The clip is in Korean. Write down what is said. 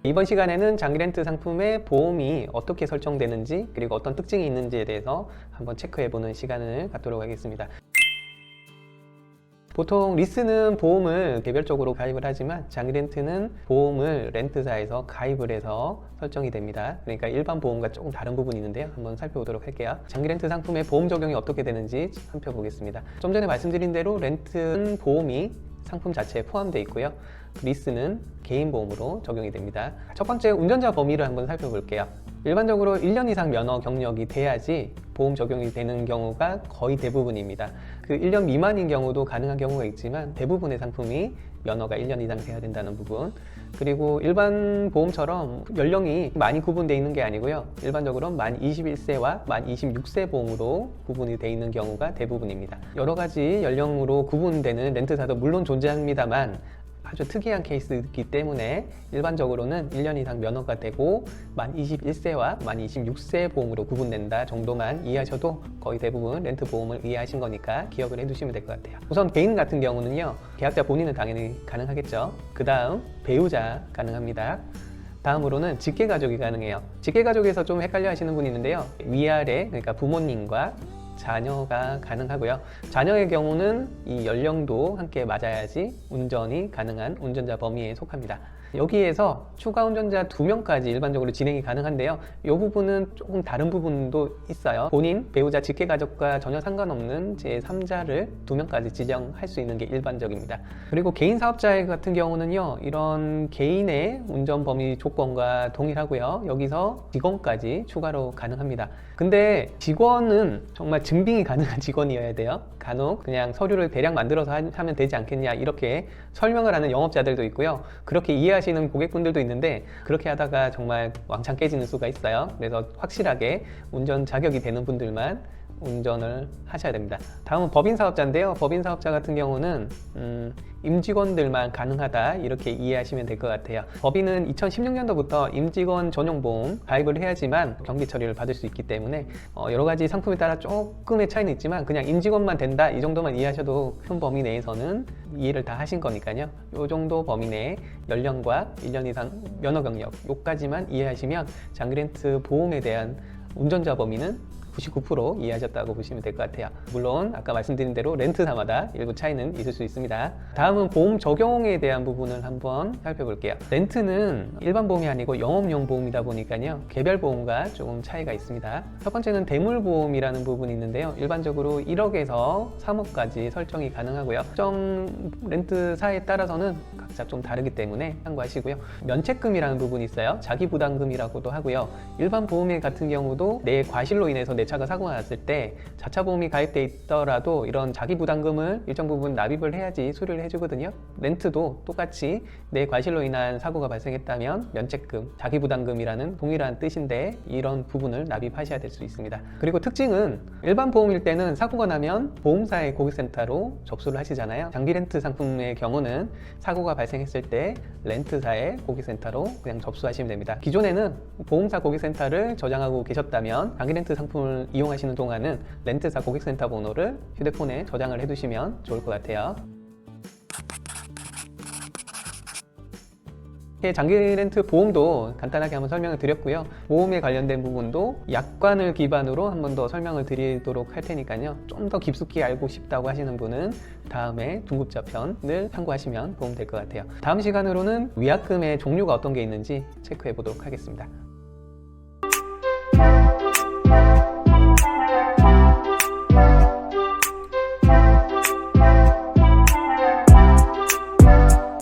이번 시간에는 장기렌트 상품의 보험이 어떻게 설정되는지 그리고 어떤 특징이 있는지에 대해서 한번 체크해보는 시간을 갖도록 하겠습니다. 보통 리스는 보험을 개별적으로 가입을 하지만 장기렌트는 보험을 렌트사에서 가입을 해서 설정이 됩니다. 그러니까 일반 보험과 조금 다른 부분이 있는데요. 한번 살펴보도록 할게요. 장기렌트 상품의 보험 적용이 어떻게 되는지 살펴보겠습니다. 좀 전에 말씀드린 대로 렌트는 보험이 상품 자체에 포함되어 있고요. 리스는 개인 보험으로 적용이 됩니다. 첫 번째, 운전자 범위를 한번 살펴볼게요. 일반적으로 1년 이상 면허 경력이 돼야지 보험 적용이 되는 경우가 거의 대부분입니다. 그 1년 미만인 경우도 가능한 경우가 있지만 대부분의 상품이 면허가 1년 이상 돼야 된다는 부분, 그리고 일반 보험처럼 연령이 많이 구분되어 있는 게 아니고요. 일반적으로 만 21세와 만 26세 보험으로 구분이 되어 있는 경우가 대부분입니다. 여러 가지 연령으로 구분되는 렌트사도 물론 존재합니다만 아주 특이한 케이스이기 때문에 일반적으로는 1년 이상 면허가 되고 만 21세와 만 26세 보험으로 구분된다 정도만 이해하셔도 거의 대부분 렌트 보험을 이해하신 거니까 기억을 해두시면 될 것 같아요. 우선 개인 같은 경우는요, 계약자 본인은 당연히 가능하겠죠. 그 다음 배우자 가능합니다. 다음으로는 직계가족이 가능해요. 직계가족에서 좀 헷갈려 하시는 분이 있는데요, 위아래, 그러니까 부모님과 자녀가 가능하고요. 자녀의 경우는 이 연령도 함께 맞아야지 운전이 가능한 운전자 범위에 속합니다. 여기에서 추가 운전자 2명까지 일반적으로 진행이 가능한데요. 이 부분은 조금 다른 부분도 있어요. 본인, 배우자, 직계가족과 전혀 상관없는 제3자를 2명까지 지정할 수 있는 게 일반적입니다. 그리고 개인 사업자 같은 경우는요, 이런 개인의 운전 범위 조건과 동일하고요. 여기서 직원까지 추가로 가능합니다. 근데 직원은 정말 증빙이 가능한 직원이어야 돼요. 간혹 그냥 서류를 대략 만들어서 하면 되지 않겠냐 이렇게 설명을 하는 영업자들도 있고요. 그렇게 이해하시는 고객분들도 있는데 그렇게 하다가 정말 왕창 깨지는 수가 있어요. 그래서 확실하게 운전 자격이 되는 분들만 운전을 하셔야 됩니다. 다음은 법인 사업자인데요. 법인 사업자 같은 경우는 임직원들만 가능하다 이렇게 이해하시면 될 것 같아요. 법인은 2016년도부터 임직원 전용 보험 가입을 해야지만 경비 처리를 받을 수 있기 때문에 여러 가지 상품에 따라 조금의 차이는 있지만 그냥 임직원만 된다 이 정도만 이해하셔도 큰 범위 내에서는 이해를 다 하신 거니까요. 이 정도 범위 내에 연령과 1년 이상 면허 경력 요까지만 이해하시면 장기렌트 보험에 대한 운전자 범위는 99% 이해하셨다고 보시면 될 것 같아요. 물론 아까 말씀드린 대로 렌트사마다 일부 차이는 있을 수 있습니다. 다음은 보험 적용에 대한 부분을 한번 살펴볼게요. 렌트는 일반 보험이 아니고 영업용 보험이다 보니까요, 개별 보험과 조금 차이가 있습니다. 첫 번째는 대물보험이라는 부분이 있는데요, 일반적으로 1억에서 3억까지 설정이 가능하고요. 특정 렌트사에 따라서는 각자 좀 다르기 때문에 참고하시고요. 면책금이라는 부분이 있어요. 자기부담금이라고도 하고요. 일반 보험 같은 경우도 내 과실로 인해서 내 차가 사고가 났을 때 자차 보험이 가입돼 있더라도 이런 자기 부담금을 일정 부분 납입을 해야지 수리를 해주거든요. 렌트도 똑같이 내 과실로 인한 사고가 발생했다면 면책금, 자기 부담금이라는 동일한 뜻인데 이런 부분을 납입하셔야 될 수 있습니다. 그리고 특징은 일반 보험일 때는 사고가 나면 보험사의 고객센터로 접수를 하시잖아요. 장기 렌트 상품의 경우는 사고가 발생했을 때 렌트사의 고객센터로 그냥 접수하시면 됩니다. 기존에는 보험사 고객센터를 저장하고 계셨다면 장기 렌트 상품을 이용하시는 동안은 렌트사 고객센터 번호를 휴대폰에 저장을 해두시면 좋을 것 같아요. 장기 렌트 보험도 간단하게 한번 설명을 드렸고요. 보험에 관련된 부분도 약관을 기반으로 한번 더 설명을 드리도록 할 테니까요. 좀 더 깊숙이 알고 싶다고 하시는 분은 다음에 중급자 편을 참고하시면 도움 될 것 같아요. 다음 시간으로는 위약금의 종류가 어떤 게 있는지 체크해 보도록 하겠습니다.